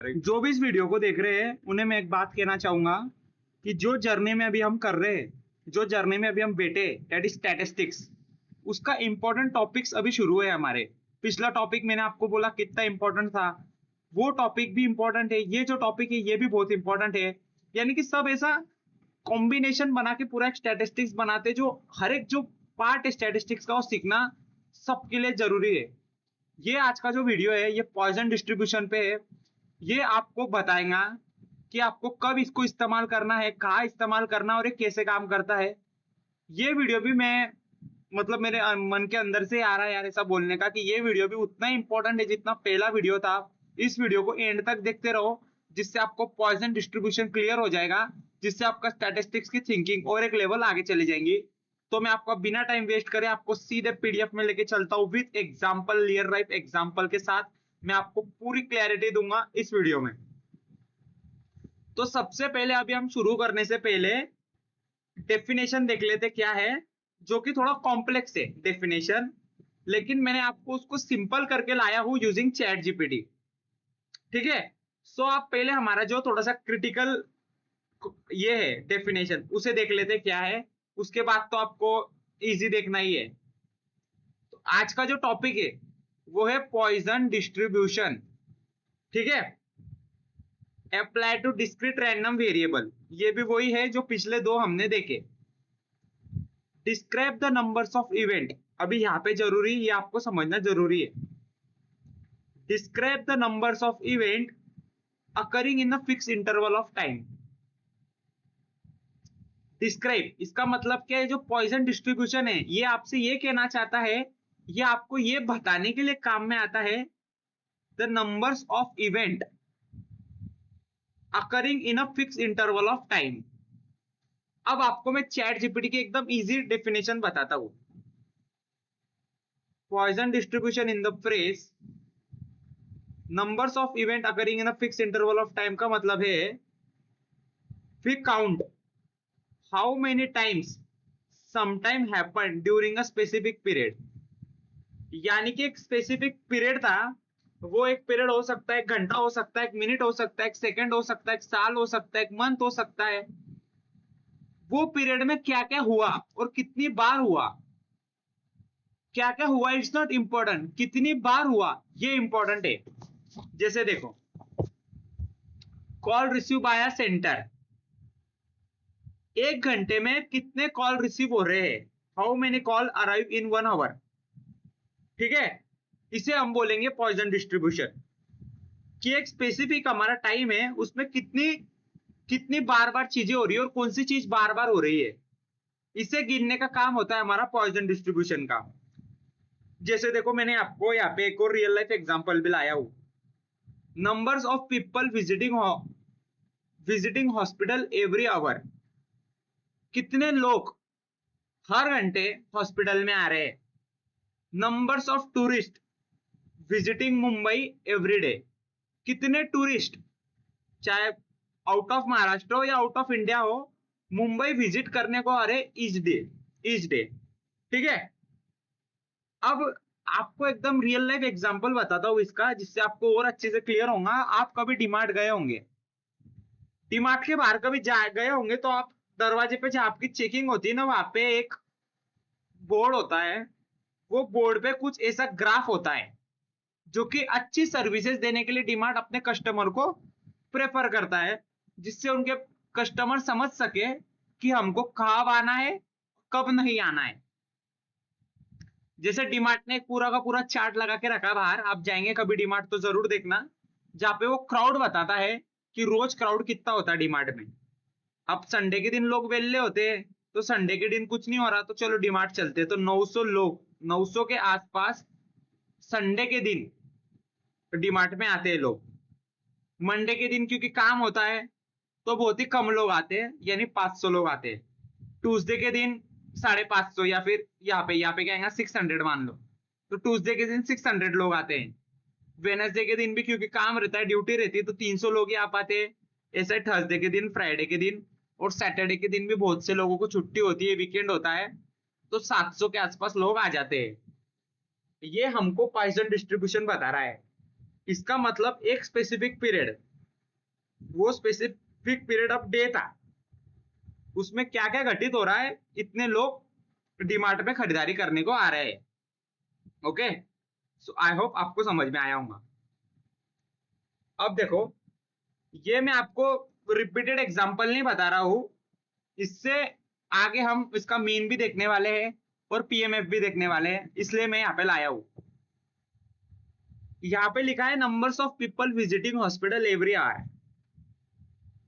जो भी इस वीडियो को देख रहे हैं उन्हें मैं एक बात कहना चाहूंगा कि जो जर्नी में अभी हम कर रहे हैं, जो जर्नी में अभी हम बैठे, दैट इज स्टैटिस्टिक्स, उसका इंपॉर्टेंट टॉपिक्स अभी शुरू है हमारे। पिछला टॉपिक मैंने आपको बोला कितना इंपॉर्टेंट था, वो टॉपिक भी इंपॉर्टेंट है, ये जो टॉपिक है ये भी बहुत इंपॉर्टेंट है। यानी कि सब ऐसा कॉम्बिनेशन बना के पूरा एक स्टैटिस्टिक्स बनाते, जो हर एक जो पार्ट है स्टैटिस्टिक्स का वो सीखना सबके लिए जरूरी है। ये आज का जो वीडियो है ये पॉइजन डिस्ट्रीब्यूशन पे है। ये आपको बताएगा कि आपको कब इसको इस्तेमाल करना है, कहाँ इस्तेमाल करना है और ये कैसे काम करता है। ये वीडियो भी मैं मतलब मेरे मन के अंदर से आ रहा है यार ऐसा बोलने का कि ये वीडियो भी उतना इंपॉर्टेंट है जितना पहला वीडियो था। इस वीडियो को एंड तक देखते रहो, जिससे आपको पॉइजन डिस्ट्रीब्यूशन क्लियर हो जाएगा, जिससे आपका स्टैटिस्टिक्स की थिंकिंग और एक लेवल आगे चली जाएंगी। तो मैं आपको बिना टाइम वेस्ट करे आपको सीधे पीडीएफ में लेके चलता हूँ with example, real life example के साथ। मैं आपको पूरी क्लैरिटी दूंगा इस वीडियो में। तो सबसे पहले अभी हम शुरू करने से पहले डेफिनेशन देख लेते क्या है, जो कि थोड़ा कॉम्प्लेक्स है डेफिनेशन, लेकिन मैंने आपको उसको सिंपल करके लाया हूं यूजिंग चैट जीपीटी। ठीक है, सो आप पहले हमारा जो थोड़ा सा क्रिटिकल ये है डेफिनेशन उसे देख लेते क्या है, उसके बाद तो आपको इजी देखना ही है। तो आज का जो टॉपिक है वो है पॉइजन डिस्ट्रीब्यूशन। ठीक है, apply to discrete random variable, ये भी वही है जो पिछले दो हमने देखे। Describe the numbers of event, अभी यहाँ पे जरूरी ये आपको समझना जरूरी है। Describe the numbers of event occurring in a fix interval of time. Describe इसका मतलब क्या है, जो पॉइजन डिस्ट्रीब्यूशन है ये आपसे ये कहना चाहता है, ये आपको ये बताने के लिए काम में आता है, the numbers of event occurring in a fix interval of time. अब आपको मैं चैट जीपीटी की एकदम इजी डेफिनेशन बताता हूं। Poisson distribution in the phrase numbers of event occurring in a fix interval of time का मतलब है we count how many times sometime happen during a specific period. यानी कि एक स्पेसिफिक पीरियड था, वो एक पीरियड हो सकता है, एक घंटा हो सकता है, एक मिनट हो सकता है, एक सेकंड हो सकता है, एक साल हो सकता है, एक मंथ हो सकता है। वो पीरियड में क्या क्या हुआ और कितनी बार हुआ, क्या क्या हुआ इट्स नॉट इंपॉर्टेंट, कितनी बार हुआ ये इंपॉर्टेंट है। जैसे देखो, कॉल रिसीव बाय सेंटर, एक घंटे में कितने कॉल रिसीव हो रहे हैं, how many call arrive in 1 hour. ठीक है, इसे हम बोलेंगे पॉइजन डिस्ट्रीब्यूशन, कि एक स्पेसिफिक हमारा टाइम है उसमें कितनी कितनी बार बार चीजें हो रही है और कौन सी चीज बार बार हो रही है, इसे गिनने का काम होता है हमारा पॉइजन डिस्ट्रीब्यूशन का। जैसे देखो, मैंने आपको यहाँ पे एक और रियल लाइफ एग्जांपल भी लाया हूं। Numbers of people visiting hospital every our, कितने लोग हर घंटे हॉस्पिटल में आ रहे हैं। Numbers of tourist visiting Mumbai every day, कितने टूरिस्ट चाहे आउट ऑफ महाराष्ट्र हो या आउट ऑफ इंडिया हो, मुंबई विजिट करने को आ रहे ईच डे। ठीक है, अब आपको एकदम रियल लाइफ एग्जांपल बताता हूँ इसका, जिससे आपको और अच्छे से क्लियर होगा। आप कभी डीमार्ट गए होंगे, डीमार्ट के बाहर कभी गए होंगे, तो आप दरवाजे पे जहाँ आपकी चेकिंग होती है ना, वहां पे एक बोर्ड होता है। वो बोर्ड पे कुछ ऐसा ग्राफ होता है जो कि अच्छी सर्विसेज देने के लिए डीमार्ट अपने कस्टमर को प्रेफर करता है, जिससे उनके कस्टमर समझ सके कि हमको कब आना है, कब नहीं आना है। जैसे डीमार्ट ने एक पूरा का पूरा चार्ट लगा के रखा बाहर, आप जाएंगे कभी डीमार्ट तो जरूर देखना, जहां पे वो क्राउड बताता है कि रोज क्राउड कितना होता है डीमार्ट में। अब संडे के दिन लोग वेल्ले होते हैं, तो संडे के दिन कुछ नहीं हो रहा तो चलो डीमार्ट चलते, तो 900 लोग, 900 के आसपास संडे के दिन डीमार्ट में आते हैं लोग। मंडे के दिन क्योंकि काम होता है तो बहुत ही कम लोग आते हैं, यानी 500 लोग आते हैं। ट्यूसडे के दिन 550, या फिर यहाँ पे क्या 600 मान लो, तो ट्यूसडे के दिन 600 लोग आते हैं। वेनसडे के दिन भी क्योंकि काम रहता है, ड्यूटी रहती है, तो 300 लोग ही आ पाते हैं। ऐसे थर्सडे के दिन, फ्राइडे के दिन और सैटरडे के दिन भी बहुत से लोगों को छुट्टी होती है, वीकेंड होता है, तो 700 के आसपास लोग आ जाते हैं। ये हमको पॉइजन डिस्ट्रीब्यूशन बता रहा है। इसका मतलब एक स्पेसिफिक पीरियड, वो स्पेसिफिक पीरियड ऑफ डे था, उसमें क्या क्या घटित हो रहा है, इतने लोग डीमार्ट में खरीदारी करने को आ रहे हैं। ओके, सो आई होप आपको समझ में आया होगा। अब देखो, ये मैं आपको रिपीटेड एग्जांपल नहीं बता रहा हूं, इससे आगे हम इसका मीन भी देखने वाले हैं और पीएमएफ भी देखने वाले हैं, इसलिए मैं यहाँ पे लाया हूं। यहाँ पे लिखा है numbers of people visiting hospital every our.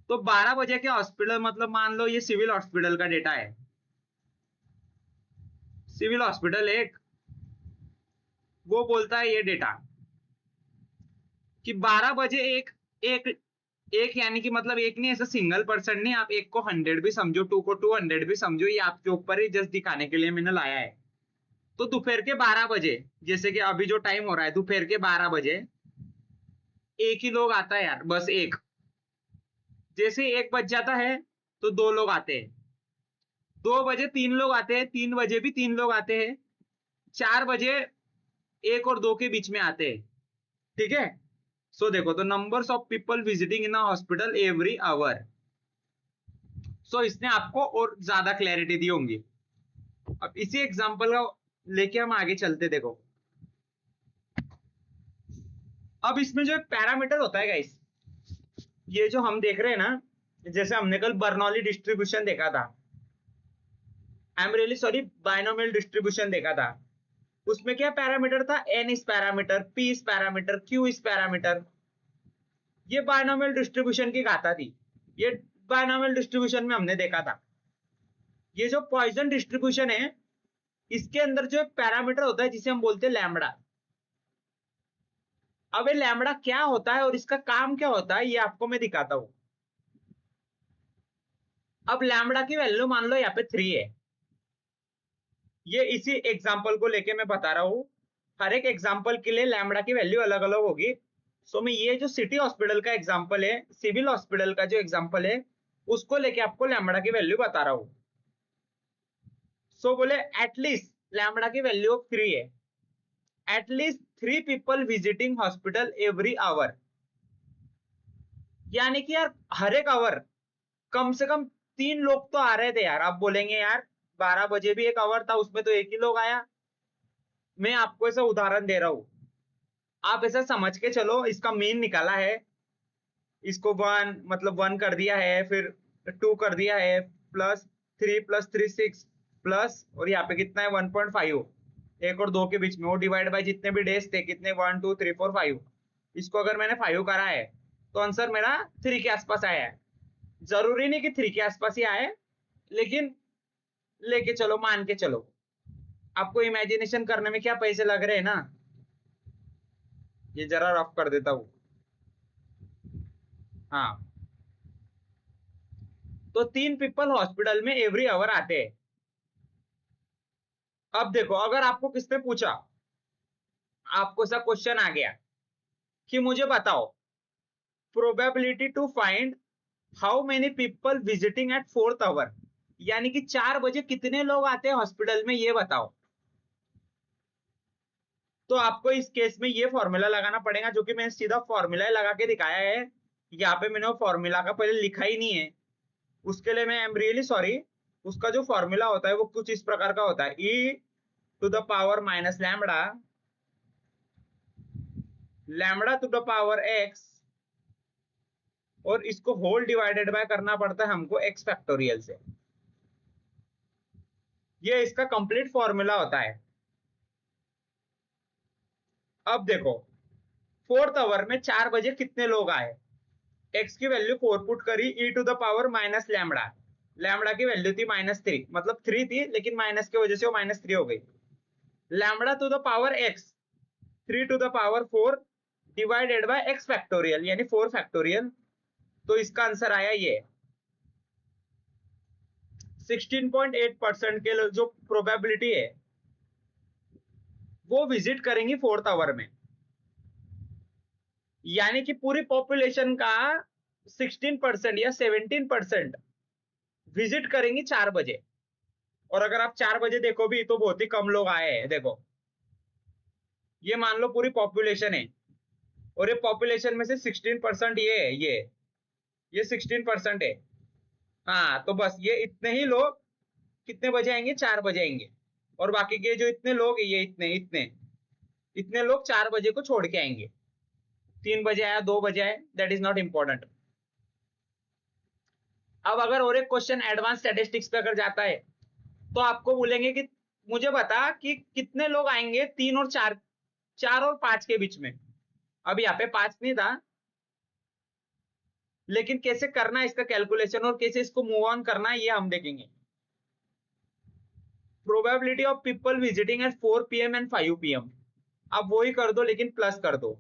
तो 12 बजे के हॉस्पिटल, मतलब मान लो ये सिविल हॉस्पिटल का डेटा है, सिविल हॉस्पिटल एक, वो बोलता है ये डेटा कि 12 बजे एक एक एक यानी कि मतलब एक नहीं, ऐसा सिंगल पर्सन नहीं, आप एक को 100 भी समझो, 2 को 200 भी समझो, ये आपके ऊपर ही जस्ट दिखाने के लिए मैंने लाया है। तो दोपहर के 12 बजे, जैसे कि अभी जो टाइम हो रहा है दोपहर के 12 बजे, एक ही लोग आता है यार, बस एक। जैसे एक बज जाता है तो दो लोग आते हैं, 2 बजे 3 लोग आते हैं, 3 बजे भी 3 लोग आते हैं, 4 बजे 1 और 2 के बीच में आते हैं। ठीक है, सो देखो, तो numbers of people visiting in hospital every hour. So इसने आपको और ज्यादा क्लैरिटी दी होंगी। अब इसी एग्जांपल का लेके हम आगे चलते, देखो अब इसमें जो एक पैरामीटर होता है गाइस, ये जो हम देख रहे हैं ना, जैसे हमने कल बर्नौली डिस्ट्रीब्यूशन देखा था, I am really sorry, binomial distribution देखा था, उसमें क्या पैरामीटर था, एन इस पैरामीटर, पी इस पैरामीटर, क्यू इस पैरामीटर। ये बायनोमियल डिस्ट्रीब्यूशन की गाथा थी, ये बायनोमियल डिस्ट्रीब्यूशन में हमने देखा था। ये जो पॉइजन डिस्ट्रीब्यूशन है, इसके अंदर जो एक पैरामीटर होता है जिसे हम बोलते हैं लैम्बडा। अब ये लैम्बडा क्या होता है और इसका काम क्या होता है, ये आपको मैं दिखाता हूं। अब लैम्बडा की वैल्यू मान लो यहाँ पे 3 है, ये इसी एग्जाम्पल को लेके मैं बता रहा हूं, हर एक एग्जाम्पल के लिए लैम्बडा की वैल्यू अलग अलग होगी। सो मैं ये जो सिटी हॉस्पिटल का एग्जाम्पल है, सिविल हॉस्पिटल का जो एग्जाम्पल है, उसको लेके आपको लैम्बडा की वैल्यू बता रहा हूं। सो बोले एटलीस्ट लैम्बडा की वैल्यू 3 है, at least 3 people visiting hospital every our, यानी कि यार हर एक आवर कम से कम 3 लोग तो आ रहे थे यार। आप बोलेंगे यार 12 बजे भी एक आवर था, उसमें तो एक ही लोग आया। मैं आपको ऐसा उदाहरण दे रहा हूं, आप ऐसा समझ के चलो, इसका मीन निकाला है, इसको 1 मतलब 1 कर दिया है, फिर 2 कर दिया है, +3 +3 6 प्लस, और यहाँ पे कितना है 1.5, 1 और 2 के बीच में, वो डिवाइड बाय जितने भी डेज थे, कितने 1 2 3 4 5, इसको अगर मैंने 5 करा है तो आंसर मेरा 3 के आसपास आया है। जरूरी नहीं कि 3 के आसपास ही आए, लेकिन लेके चलो, मान के चलो। आपको इमेजिनेशन करने में क्या पैसे लग रहे हैं ना, ये जरा रफ कर देता हूं। हाँ, तो 3 पीपल हॉस्पिटल में एवरी आवर आते हैं। अब देखो, अगर आपको किसने पूछा, आपको सा क्वेश्चन आ गया कि मुझे बताओ probability to find how many people visiting at 4th hour, यानी कि 4 बजे कितने लोग आते हैं हॉस्पिटल में, ये बताओ। तो आपको इस केस में ये फॉर्मूला लगाना पड़ेगा, जो कि मैंने सीधा फॉर्मूला लगा के दिखाया है। यहाँ पे मैंने फॉर्मूला का पहले लिखा ही नहीं है, उसके लिए मैं आई एम रियली सॉरी। उसका जो फॉर्मूला होता है वो कुछ इस प्रकार का होता है, e to the power minus lambda, lambda to the power x, और इसको होल डिवाइडेड बाय करना पड़ता है हमको एक्स फैक्टोरियल से। ये इसका कंप्लीट फॉर्मूला होता है। अब देखो, 4th आवर में 4 बजे कितने लोग आए, एक्स की वैल्यू 4 पुट करी, e to the power minus lambda, lambda की वैल्यू थी -3, मतलब 3 थी लेकिन माइनस की वजह से वो -3 हो गई, lambda to the power x 3 to the power 4 divided by x factorial, यानी 4 फैक्टोरियल। तो इसका आंसर आया ये 16.8% के जो प्रोबेबिलिटी है वो विजिट करेंगी 4th आवर में, यानी कि पूरी पॉपुलेशन का 16% या 17% विजिट करेंगी 4 बजे। और अगर आप 4 बजे देखो भी तो बहुत ही कम लोग आए हैं। देखो, ये मान लो पूरी पॉपुलेशन है, और ये पॉपुलेशन में से 16% ये है, ये ये 16% है। हाँ तो बस ये इतने ही लोग कितने बजे आएंगे, 4 बजे आएंगे, और बाकी के जो इतने लोग ये इतने इतने इतने लोग 4 बजे को छोड़ के आएंगे। 3 बजे आया, 2 बजे आए, दैट इज नॉट इंपॉर्टेंट। अब अगर और एक क्वेश्चन एडवांस स्टैटिस्टिक्स पे अगर जाता है तो आपको बोलेंगे कि मुझे बता कि कितने लोग आएंगे 3 और 4, 4 और 5 के बीच में। अब यहाँ पे 5 नहीं था, लेकिन कैसे करना है इसका कैलकुलेशन और कैसे इसको मूव ऑन करना है ये हम देखेंगे। Probability of people visiting at 4 PM and 5 PM। अब वो ही कर दो लेकिन प्लस कर दो,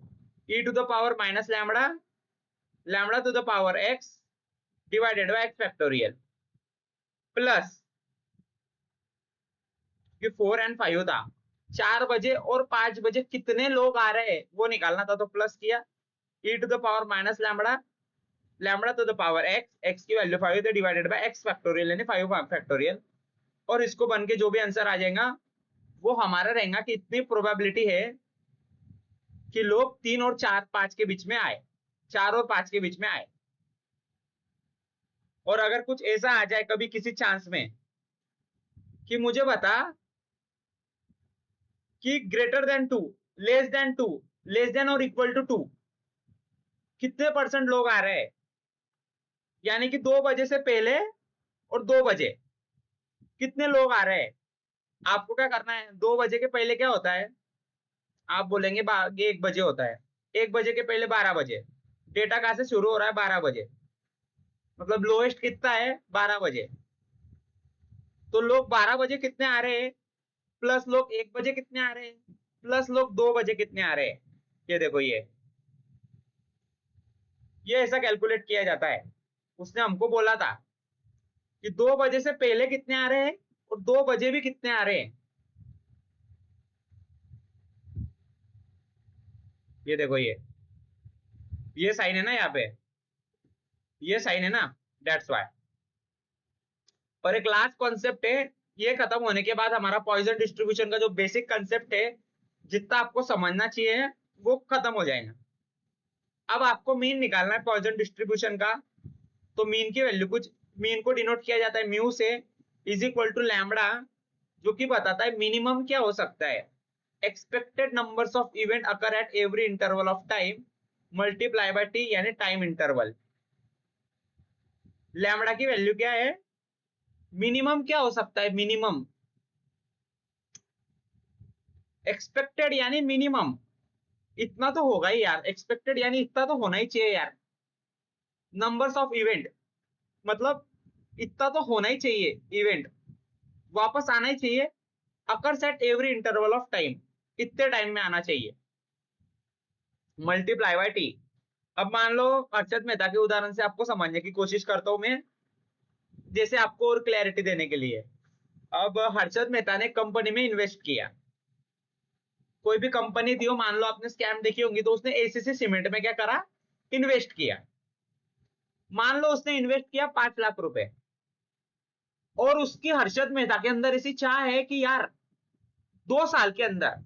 e to the power minus lambda, lambda to the power x divided by x factorial, plus कि 4 एंड 5 था, 4 बजे और 5 बजे कितने लोग आ रहे हैं वो निकालना था, तो प्लस किया e to the power minus lambda, lambda to the power x, x की वैल्यू 5 है डिवाइडेड बाय x फैक्टोरियल यानी 5 फैक्टोरियल, और इसको बन के जो भी आंसर आ जाएगा वो हमारा रहेगा कि इतनी प्रोबेबिलिटी है कि लोग 3 और 4 5 के बीच में आए, 4 और 5 के बीच में आए। और अगर कुछ ऐसा आ जाए कभी किसी चांस में कि मुझे बता कि greater than 2, less than 2, less than और इक्वल टू 2 कितने % लोग आ रहे हैं, यानी कि 2 बजे से पहले और 2 बजे कितने लोग आ रहे हैं। आपको क्या करना है, 2 बजे के पहले क्या होता है, आप बोलेंगे 1 बजे होता है, 1 बजे के पहले 12 बजे, डेटा कहां से शुरू हो रहा है, 12 बजे, मतलब लोएस्ट कितना है 12 बजे, तो लोग 12 बजे कितने आ रहे हैं, प्लस लोग 1 बजे कितने आ रहे हैं, प्लस लोग 2 बजे कितने आ रहे हैं। ये देखो ये ऐसा कैलकुलेट किया जाता है। उसने हमको बोला था कि 2 बजे से पहले कितने आ रहे हैं और 2 बजे भी कितने आ रहे हैं। ये देखो ये साइन है ना, यहाँ पे ये साइन है ना, दैट्स व्हाई। और एक लास्ट कॉन्सेप्ट है, ये खत्म होने के बाद हमारा पॉइजन डिस्ट्रीब्यूशन का जो बेसिक कंसेप्ट है जितना आपको समझना चाहिए वो खत्म हो जाएगा। अब आपको मीन निकालना है पॉइजन डिस्ट्रीब्यूशन का, तो मीन की वैल्यू कुछ, मीन को डिनोट किया जाता है म्यू से, इज इक्वल टू लैम्बडा, जो कि बताता है मिनिमम क्या हो सकता है, expected numbers of event occur at every interval of time multiply by T यानी टाइम इंटरवल। लैम्बडा की वैल्यू क्या है, मिनिमम क्या हो सकता है, मिनिमम एक्सपेक्टेड यानी मिनिमम इतना तो होगा ही यार, एक्सपेक्टेड यानी इतना तो होना ही चाहिए यार, नंबर्स ऑफ इवेंट मतलब इतना तो होना ही चाहिए, इवेंट वापस आना ही चाहिए, occurs at every interval of time, इतने टाइम में आना चाहिए, मल्टीप्लाई बाय टी। अब मान लो हर्षद मेहता के उदाहरण से आपको समझने की कोशिश करता हूं मैं, जैसे आपको और क्लैरिटी देने के लिए। अब हर्षद मेहता ने कंपनी में इन्वेस्ट किया, कोई भी कंपनी थी, मान लो आपने स्कैम देखी होंगी, तो उसने एसीसी सीमेंट में क्या करा, इन्वेस्ट किया। मान लो उसने इन्वेस्ट किया 5 लाख रुपए, और उसकी हर्षद मेहता के अंदर ऐसी चाह है कि यार 2 साल के अंदर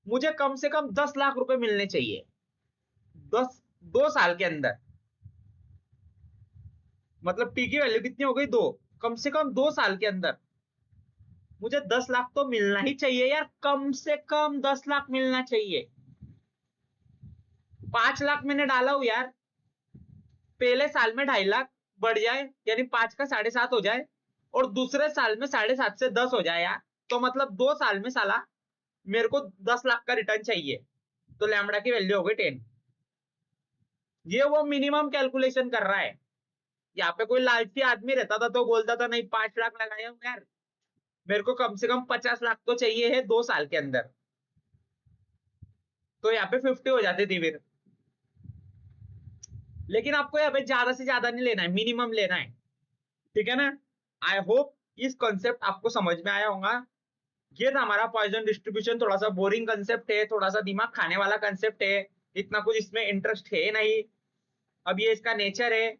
मुझे कम से कम 10 लाख रुपए मिलने चाहिए, 2 साल के अंदर, मतलब टी की वैल्यू कितनी हो गई 2, कम से कम 2 साल के अंदर मुझे 10 लाख तो मिलना ही चाहिए यार, कम से कम 10 लाख मिलना चाहिए। 5 लाख मैंने डाला हूं यार, पहले साल में 2.5 लाख बढ़ जाए यानी 5 का 7.5 हो जाए, और दूसरे साल में 7.5 से 10 हो जाए यार, तो मतलब 2 साल में साला मेरे को 10 लाख का रिटर्न चाहिए, तो लैम्बडा की वैल्यू हो गई 10। ये वो मिनिमम कैलकुलेशन कर रहा है। यहाँ पे कोई लालची आदमी रहता था तो बोलता था नहीं 5 लाख लगाया हूं यार, मेरे को कम से कम 50 लाख तो चाहिए है 2 साल के अंदर, तो यहाँ पे 50 हो जाती थी फिर। लेकिन आपको यहाँ पे ज्यादा से ज्यादा नहीं लेना है, मिनिमम लेना है, ठीक है ना। आई होप इस कॉन्सेप्ट आपको समझ में आया होगा। ये था हमारा पॉइजन डिस्ट्रीब्यूशन, थोड़ा सा बोरिंग कंसेप्ट है, थोड़ा सा दिमाग खाने वाला कंसेप्ट है, इतना कुछ इसमें इंटरेस्ट है नहीं, अब ये इसका नेचर है।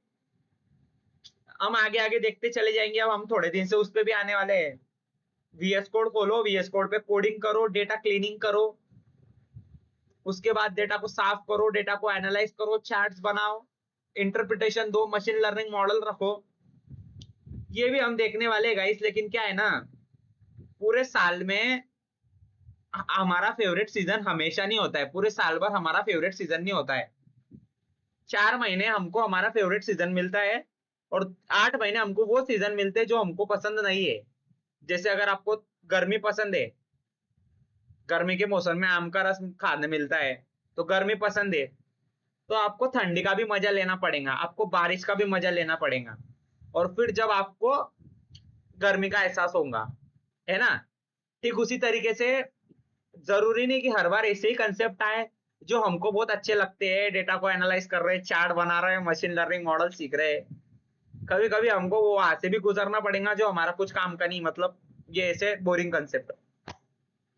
हम आगे आगे देखते चले जाएंगे, अब हम थोड़े दिन से उस पर भी आने वाले हैं। वीएस कोड खोलो, वीएस कोड पे कोडिंग करो, डेटा क्लीनिंग करो, उसके बाद डेटा को साफ करो, डेटा को एनालाइज करो, चार्ट्स बनाओ, इंटरप्रिटेशन दो, मशीन लर्निंग मॉडल रखो, ये भी हम देखने वाले गाइस। लेकिन क्या है ना, पूरे साल में हमारा फेवरेट सीजन हमेशा नहीं होता है, पूरे साल भर हमारा फेवरेट सीजन नहीं होता है। 4 महीने हमको हमारा फेवरेट सीजन मिलता है और 8 महीने हमको वो सीजन मिलते हैं जो हमको पसंद नहीं है। जैसे अगर आपको गर्मी पसंद है, गर्मी के मौसम में आम का रस खाने मिलता है, तो गर्मी पसंद है, तो आपको ठंडी का भी मजा लेना पड़ेगा, आपको बारिश का भी मजा लेना पड़ेगा, और फिर जब आपको गर्मी का एहसास होगा, है ना। ठीक उसी तरीके से जरूरी नहीं कि हर बार ऐसे ही कंसेप्ट आए जो हमको बहुत अच्छे लगते हैं, डेटा को एनालाइज कर रहे हैं, चार्ट बना रहे हैं, मशीन लर्निंग मॉडल सीख रहे हैं। कभी कभी हमको वो वहां से भी गुजरना पड़ेगा जो हमारा कुछ काम का नहीं, मतलब ये ऐसे बोरिंग कंसेप्ट।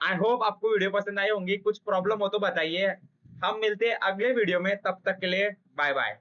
आई होप आपको वीडियो पसंद आई होंगी, कुछ प्रॉब्लम हो तो बताइए। हम मिलते हैं अगले वीडियो में, तब तक के लिए बाय बाय।